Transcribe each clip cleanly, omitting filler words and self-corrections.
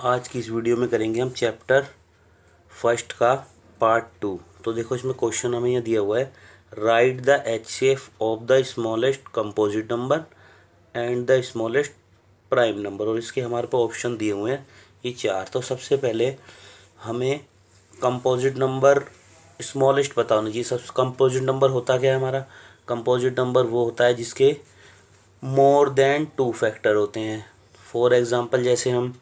आज की इस वीडियो में करेंगे हम चैप्टर फर्स्ट का पार्ट 2। तो देखो इसमें क्वेश्चन हमें यहाँ दिया हुआ है, right the HCF of the smallest composite number and the smallest prime number. और इसके हमारे पास ऑप्शन दिए हुए हैं ये 4। तो सबसे पहले हमें कंपोजिट नंबर स्मॉलेस्ट बताना जी। सब कंपोजिट नंबर होता क्या है हमारा? कंपोजिट नंबर वो होता है जिसके मोर देन 2 फैक्टर होते हैं। फॉर एग्जांपल जैसे हम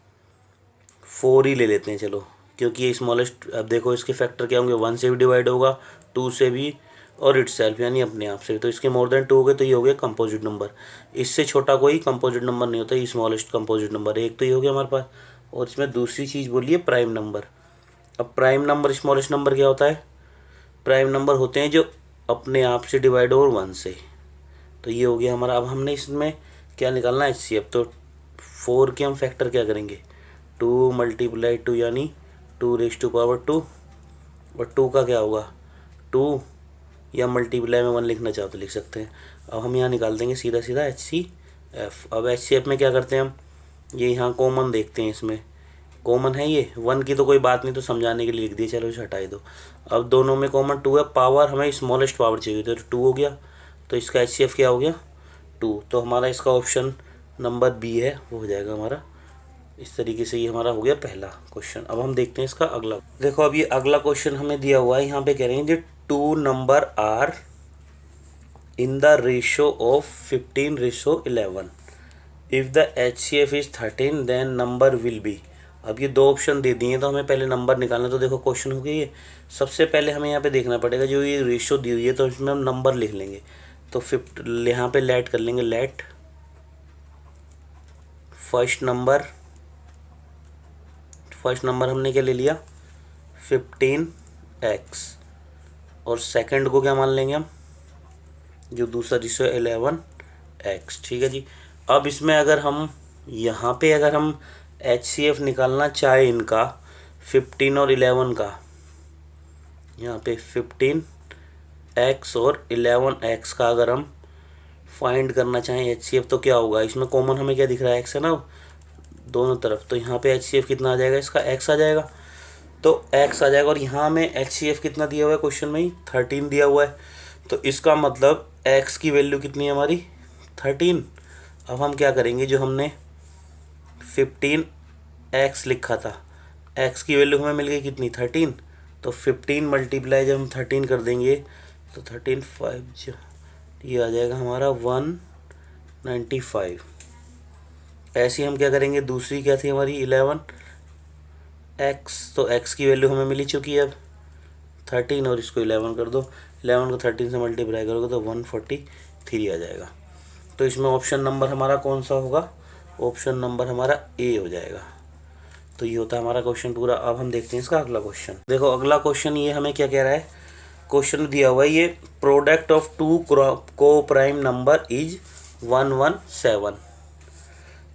4 ही ले लेते हैं चलो, क्योंकि ये स्मॉलेस्ट। अब देखो इसके फैक्टर क्या होंगे, 1 से भी डिवाइड होगा, 2 से भी, और इटसेल्फ यानी अपने आप से। तो इसके मोर देन 2 हो गए तो ये हो गया कंपोजिट नंबर। इससे छोटा कोई कंपोजिट नंबर नहीं होता, ये स्मॉलेस्ट कंपोजिट नंबर। एक तो ये हो गया हमारे पास। और इसमें दूसरी चीज़ बोलिए प्राइम नंबर। अब प्राइम नंबर स्मॉलेस्ट नंबर क्या होता है? प्राइम नंबर होते हैं जो अपने आप से डिवाइड और 1 से। तो ये हो गया हमारा। अब हमने इसमें क्या निकालना है? HCF। तो 4 के हम फैक्टर क्या करेंगे? 2 × 2 यानी 2⁻²। और 2 का क्या होगा? 2 या मल्टीप्लाई में 1 लिखना चाहो तो लिख सकते हैं। अब हम यहाँ निकाल देंगे सीधा सीधा HCF। अब HCF में क्या करते हैं हम? ये यहाँ कॉमन देखते हैं, इसमें कॉमन है ये 1 की तो कोई बात नहीं, तो समझाने के लिए लिख दिए, चलो इसे हटा ही दो। अब दोनों में कॉमन 2 है। पावर हमें स्मॉलेस्ट पावर चाहिए तो 2 हो गया। तो इसका HCF क्या हो गया? 2। तो हमारा इसका ऑप्शन नंबर B है, वो हो जाएगा हमारा। इस तरीके से ये हमारा हो गया पहला क्वेश्चन। अब हम देखते हैं इसका अगला। देखो अब ये अगला क्वेश्चन हमें दिया हुआ है, यहाँ पे कह रहे हैं कि 2 number are in the ratio of 15:11। If the HCF is 13 then number will be. अब ये 2 ऑप्शन दे दिए तो हमें पहले नंबर निकालना। तो देखो क्वेश्चन हो गया ये। सबसे पहले हमें यहाँ पे देखना पड़ेगा, जो ये रेशो दी हुई है तो इसमें हम नंबर लिख लेंगे। तो यहाँ पे लेट कर लेंगे, लेट फर्स्ट नंबर हमने क्या ले लिया? 15x। और सेकंड को क्या मान लेंगे हम? जो दूसरा रेशो 11x। ठीक है जी। अब इसमें अगर हम यहाँ पे अगर हम HCF निकालना चाहे इनका 15 और 11 का, यहाँ पे 15x और 11x का अगर हम फाइंड करना चाहें HCF तो क्या होगा? इसमें कॉमन हमें क्या दिख रहा है? x है ना दोनों तरफ। तो यहाँ पे HCF कितना आ जाएगा? इसका x आ जाएगा। तो x आ जाएगा। और यहाँ में HCF कितना दिया हुआ है क्वेश्चन में ही? 13 दिया हुआ है। तो इसका मतलब x की वैल्यू कितनी है हमारी? 13। अब हम क्या करेंगे, जो हमने 15x लिखा था, x की वैल्यू हमें मिल गई कितनी? 13। तो 15 मल्टीप्लाई जब हम 13 कर देंगे तो 13 5 ये आ जाएगा हमारा 195। ऐसे ही हम क्या करेंगे, दूसरी क्या थी हमारी? 11x। तो x की वैल्यू हमें मिली चुकी है अब 13, और इसको 11 कर दो। 11 को 13 से मल्टीप्लाई करोगे तो 143 आ जाएगा। तो इसमें ऑप्शन नंबर हमारा कौन सा होगा? ऑप्शन नंबर हमारा A हो जाएगा। तो ये होता है हमारा क्वेश्चन पूरा। अब हम देखते हैं इसका अगला क्वेश्चन। देखो अगला क्वेश्चन ये हमें क्या कह रहा है? क्वेश्चन दिया हुआ है ये, प्रोडक्ट ऑफ 2 को प्राइम नंबर इज 117।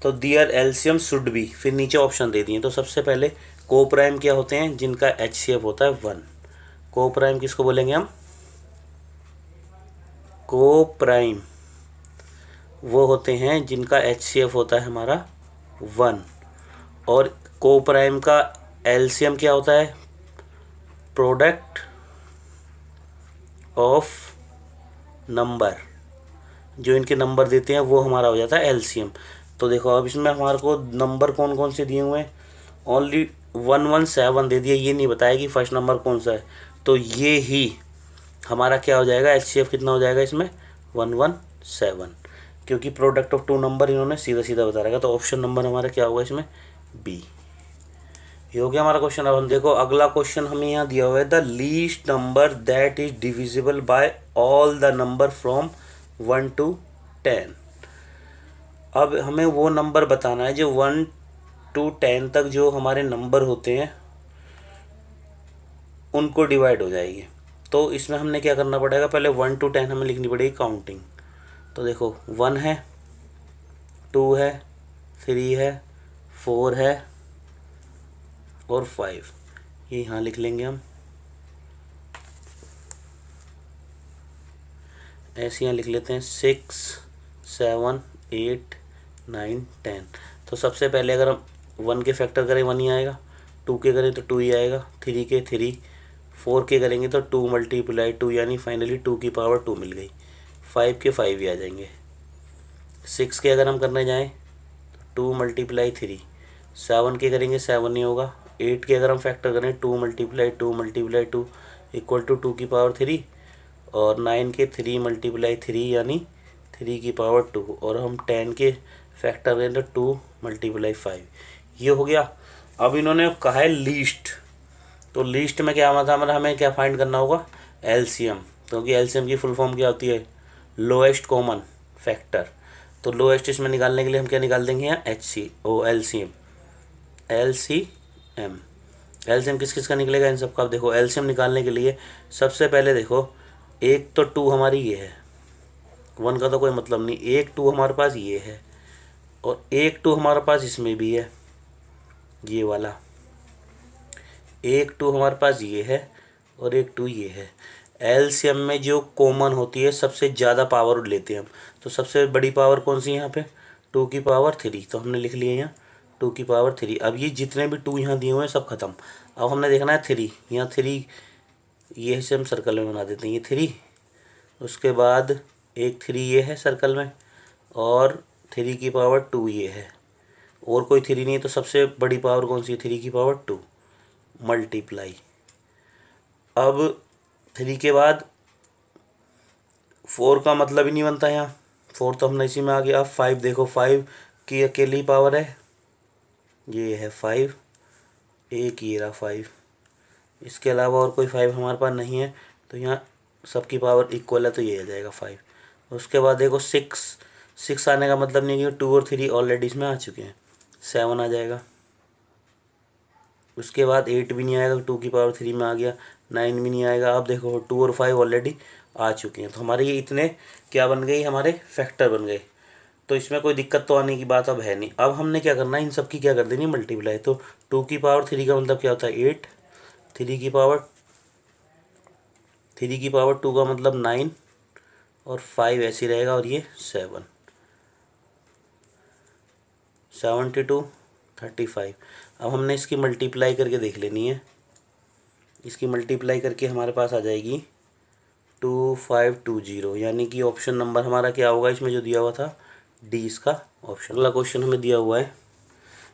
तो दियर एलसीएम शुड बी, फिर नीचे ऑप्शन दे दिए। तो सबसे पहले को प्राइम क्या होते हैं? जिनका HCF होता है 1। को प्राइम किसको बोलेंगे हम? को प्राइम वो होते हैं जिनका HCF होता है हमारा 1। और को प्राइम का एलसीएम क्या होता है? प्रोडक्ट ऑफ नंबर, जो इनके नंबर देते हैं वो हमारा हो जाता है एलसीएम। तो देखो अब इसमें हमारे को नंबर कौन कौन से दिए हुए हैं? ओनली 117 दे दिया, ये नहीं बताया कि फर्स्ट नंबर कौन सा है। तो ये ही हमारा क्या हो जाएगा? HCF कितना हो जाएगा इसमें? 117, क्योंकि प्रोडक्ट ऑफ 2 नंबर इन्होंने सीधा सीधा बता रखा। तो ऑप्शन नंबर हमारा क्या होगा इसमें? B। ये हो गया हमारा क्वेश्चन। अब हम देखो अगला क्वेश्चन हमें यहाँ दिया हुआ है, the least number that is divisible by all the number from 1 to 10। अब हमें वो नंबर बताना है जो 1 to 10 तक जो हमारे नंबर होते हैं उनको डिवाइड हो जाएगी। तो इसमें हमने क्या करना पड़ेगा? पहले 1 to 10 हमें लिखनी पड़ेगी काउंटिंग। तो देखो 1 है, 2 है, 3 है, 4 है और 5। ये यहाँ लिख लेंगे हम। ऐसे यहाँ लिख लेते हैं 6 7 8 9 10। तो सबसे पहले अगर हम 1 के फैक्टर करें 1 ही आएगा, 2 के करें तो 2 ही आएगा, 3 के 3, 4 के करेंगे तो 2 मल्टीप्लाई 2 यानी फाइनली 2 की पावर 2 मिल गई। 5 के 5 ही आ जाएंगे। 6 के अगर हम करने जाएँ तो 2 मल्टीप्लाई 3, 7 के करेंगे 7 नहीं होगा। 8 के अगर हम फैक्टर करें 2 मल्टीप्लाई 2 मल्टीप्लाई 2 इक्वल टू 2 की पावर 3, और 9 के 3 मल्टीप्लाई 3 यानी 3 की पावर 2, और हम 10 के फैक्टर करें तो 2 मल्टीप्लाई 5, ये हो गया। अब इन्होंने कहा है लीस्ट, तो लीस्ट में क्या मतलब हमें क्या फाइंड करना होगा, एलसीएम, क्योंकि एलसीएम की फुल फॉर्म क्या होती है, लोएस्ट कॉमन फैक्टर। तो लोएस्ट इसमें निकालने के लिए हम क्या निकाल देंगे यहाँ, एलसीएम। एलसीएम किस किस का निकलेगा, इन सबका। आप देखो एलसीएम निकालने के लिए सबसे पहले देखो, एक तो 2 हमारी ये है, 1 का तो कोई मतलब नहीं, एक 2 हमारे पास ये है, और एक 2 हमारे पास इसमें भी है, ये वाला एक 2 हमारे पास ये है, और एक 2 ये है। एलसीएम में जो कॉमन होती है सबसे ज़्यादा पावर लेते हैं हम, तो सबसे बड़ी पावर कौन सी है यहाँ पे, 2 की पावर 3, तो हमने लिख लिया यहाँ 2 की पावर 3। अब ये जितने भी 2 यहाँ दिए हुए हैं सब खत्म। अब हमने देखना है 3, यहाँ 3 ये से हम सर्कल में बना देते हैं, ये 3, उसके बाद एक 3 ये है सर्कल में, और 3 की पावर 2 ये है, और कोई 3 नहीं है, तो सबसे बड़ी पावर कौन सी है, 3 की पावर 2 मल्टीप्लाई। अब 3 के बाद 4 का मतलब ही नहीं बनता यहाँ, 4 तो हमने इसी में आ गया। अब 5 देखो, 5 की अकेली पावर है, ये है 5, एक ये रहा 5, इसके अलावा और कोई 5 हमारे पास नहीं है, तो यहाँ सबकी पावर इक्वल है, तो ये आ जाएगा 5। उसके बाद देखो 6 आने का मतलब नहीं कि 2 और 3 ऑलरेडी इसमें आ चुके हैं, 7 आ जाएगा। उसके बाद 8 भी नहीं आएगा, 2 की पावर 3 में आ गया, 9 भी नहीं आएगा। अब देखो 2 और 5 ऑलरेडी आ चुके हैं, तो हमारे ये इतने क्या बन गए, हमारे फैक्टर बन गए, तो इसमें कोई दिक्कत तो आने की बात अब है नहीं। अब हमने क्या करना है, इन सब की क्या कर देनी, मल्टीप्लाई। तो 2 की पावर 3 का मतलब क्या होता है 8, 3 की पावर 2 का मतलब 9, और 5 ऐसे रहेगा, और ये 7, 72, 35। अब हमने इसकी मल्टीप्लाई करके देख लेनी है, इसकी मल्टीप्लाई करके हमारे पास आ जाएगी 2520, यानी कि ऑप्शन नंबर हमारा क्या होगा इसमें जो दिया हुआ था, डी इसका ऑप्शन। अगला क्वेश्चन हमें दिया हुआ है,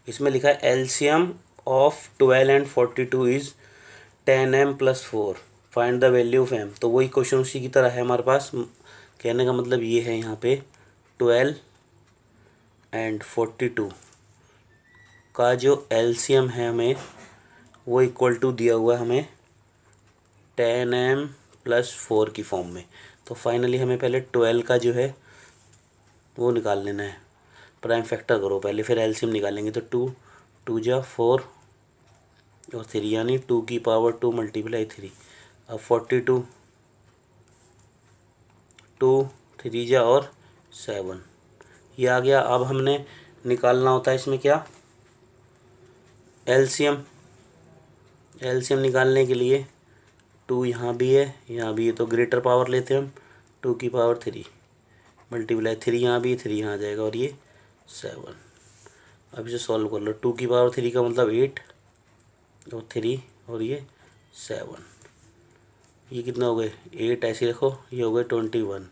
इसमें लिखा है LCM of 12 and 42 is 10m + 4, find the value of m। तो वही क्वेश्चन उसी की तरह है हमारे पास, कहने का मतलब ये है यहाँ पे 12 एंड 42 का जो एलसीएम है हमें वो इक्वल टू दिया हुआ है हमें 10m + 4 की फॉर्म में। तो फाइनली हमें पहले 12 का जो है वो निकाल लेना है, प्राइम फैक्टर करो पहले, फिर एलसीएम निकालेंगे। तो 2 2 जा 4 और 3, यानी 2 की पावर 2 मल्टीप्लाई 3। अब 42 2 3 जा और 7, ये आ गया। अब हमने निकालना होता है इसमें क्या, एलसीएम निकालने के लिए 2 यहाँ भी है, यहाँ भी है, तो ग्रेटर पावर लेते हैं हम, 2 की पावर 3 मल्टीप्लाई 3 यहाँ भी, 3 यहाँ आ जाएगा, और ये 7। अब इसे सॉल्व कर लो, 2 की पावर 3 का मतलब 8, और 3 और ये 7, ये कितना हो गए 8, ऐसे रखो, ये हो गए 21।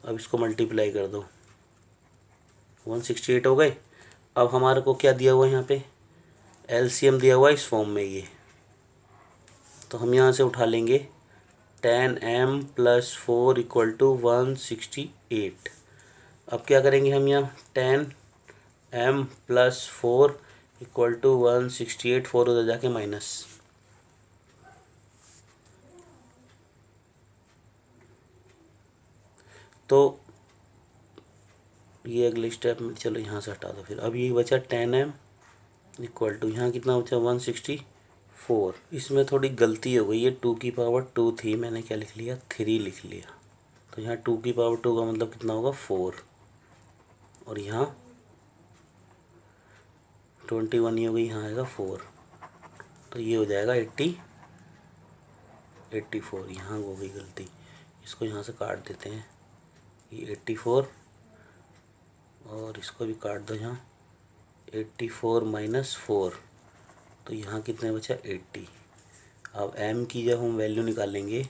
अब इसको मल्टीप्लाई कर दो, 168 हो गए। अब हमारे को क्या दिया हुआ है यहाँ पे, एलसीएम दिया हुआ है इस फॉर्म में ये, तो हम यहाँ से उठा लेंगे 10m + 4 = 168। अब क्या करेंगे हम यहाँ 10m + 4 = 168, 4 उधर जाके माइनस, तो ये अगले स्टेप में, चलो यहाँ से हटा दो फिर। अब ये बचा 10m = यहाँ कितना बचा 164। इसमें थोड़ी गलती हो गई है, 2 की पावर 2 थी, मैंने क्या लिख लिया 3 लिख लिया। तो यहाँ 2 की पावर 2 का मतलब कितना होगा 4, और यहाँ 21 ही हो गई, यहाँ आएगा 4, तो ये हो जाएगा 84। यहाँ हो गई गलती, इसको यहाँ से काट देते हैं, ये 84, और इसको भी काट दो यहाँ 84 माइनस 4, तो यहाँ कितने बचा 80। अब m की जब हम वैल्यू निकालेंगे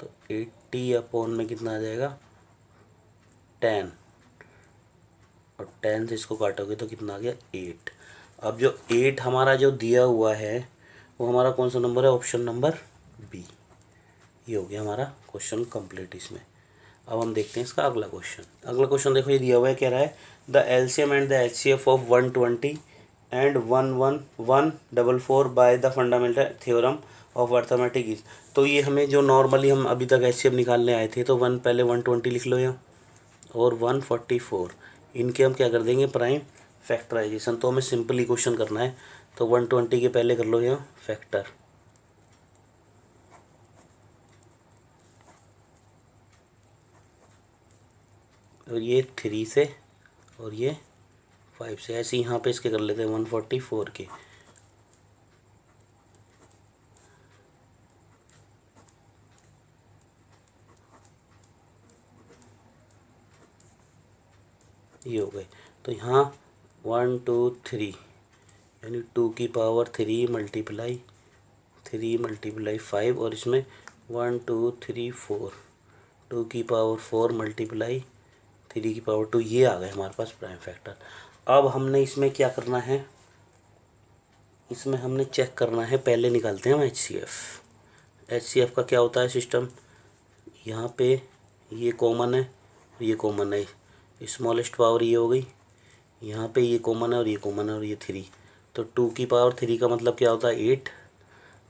तो 80 अपॉन में कितना आ जाएगा 10, और 10 से इसको काटोगे तो कितना आ गया 8। अब जो 8 हमारा जो दिया हुआ है वो हमारा कौन सा नंबर है, ऑप्शन नंबर बी। ये हो गया हमारा क्वेश्चन कंप्लीट इसमें। अब हम देखते हैं इसका अगला क्वेश्चन। अगला क्वेश्चन देखो, ये दिया हुआ है, कह रहा है the LCM and the HCF of 120 and 11144 by the fundamental theorem of arithmetic is. तो ये हमें जो नॉर्मली हम अभी तक एचसीएफ निकालने आए थे, तो पहले 120 लिख लो यहाँ, और 144 इनके हम क्या कर देंगे प्राइम फैक्टराइजेशन। तो हमें सिंपली क्वेश्चन करना है, तो 120 के पहले कर लो यहाँ फैक्टर, और ये 3 से और ये 5 से, ऐसे यहाँ पे इसके कर लेते हैं 144 के। ये हो गए, तो यहाँ 1 2 3 यानी 2 की पावर 3 मल्टीप्लाई 5, और इसमें 1 2 3 4 2 की पावर 4 मल्टीप्लाई 3 की पावर 2, ये आ गए हमारे पास प्राइम फैक्टर। अब हमने इसमें क्या करना है, इसमें हमने चेक करना है, पहले निकालते हैं हम एचसीएफ। एचसीएफ का क्या होता है सिस्टम, यहाँ पे ये कॉमन है, ये कॉमन है, स्मॉलेस्ट पावर ये हो गई, यहाँ पे ये कॉमन है और ये कॉमन है, और ये 3, तो 2 की पावर 3 का मतलब क्या होता है 8,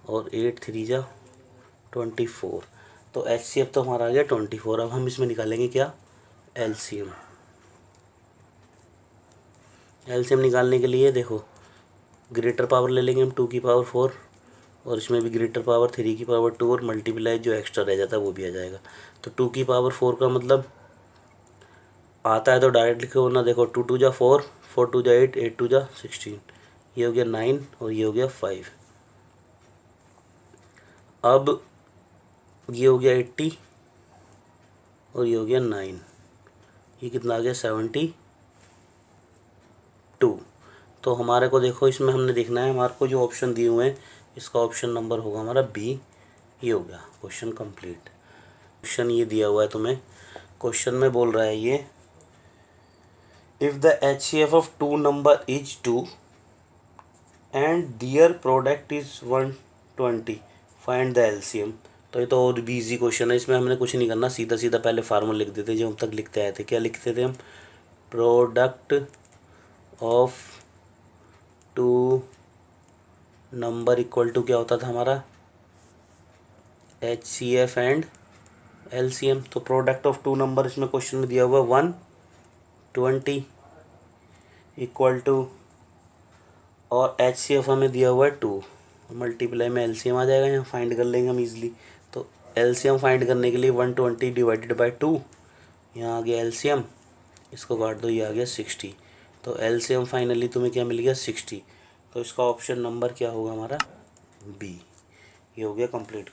और 8 3 जा 24, तो एचसीएफ तो हमारा आ गया 24। अब हम इसमें निकालेंगे क्या, एलसीएम। एलसीएम निकालने के लिए देखो, ग्रेटर पावर ले लेंगे हम 2 की पावर 4, और इसमें भी ग्रेटर पावर 3 की पावर 2, और मल्टीप्लाई जो एक्स्ट्रा रह जाता है वो भी आ जाएगा। तो 2 की पावर 4 का मतलब आता है तो डायरेक्ट लिखो ना, देखो 2 2 जा 4, 4 2 जा 8, 8 2 जा 16, ये हो गया 9, और ये हो गया 5। अब ये हो गया 80, और ये हो गया 9, ये कितना आ गया 72। तो हमारे को देखो, इसमें हमने देखना है, हमारे को जो ऑप्शन दिए हुए हैं इसका ऑप्शन नंबर होगा हमारा बी। ये हो गया क्वेश्चन कंप्लीट। क्वेश्चन ये दिया हुआ है तुम्हें, क्वेश्चन में बोल रहा है ये, if the HCF of 2 number is 2 and their product is 120 find the LCM. तो ये तो और भी ईजी क्वेश्चन है, इसमें हमने कुछ नहीं करना, सीधा सीधा पहले फार्मूला लिख देते जो हम तक लिखते आए थे। क्या लिखते थे हम, product of 2 number equal to क्या होता था हमारा, HCF एंड LCM। तो प्रोडक्ट ऑफ 2 नंबर इसमें क्वेश्चन में दिया हुआ 120 इक्वल टू, और HCF हमें दिया हुआ है 2, मल्टीप्लाई में LCM आ जाएगा, यहाँ फाइंड कर लेंगे हम इजीली। तो LCM फाइंड करने के लिए 120 डिवाइडेड बाई 2, यहाँ आ गया LCM, इसको काट दो, ये आ गया 60। तो LCM फाइनली तुम्हें क्या मिल गया 60। तो इसका ऑप्शन नंबर क्या होगा हमारा बी। ये हो गया कंप्लीट।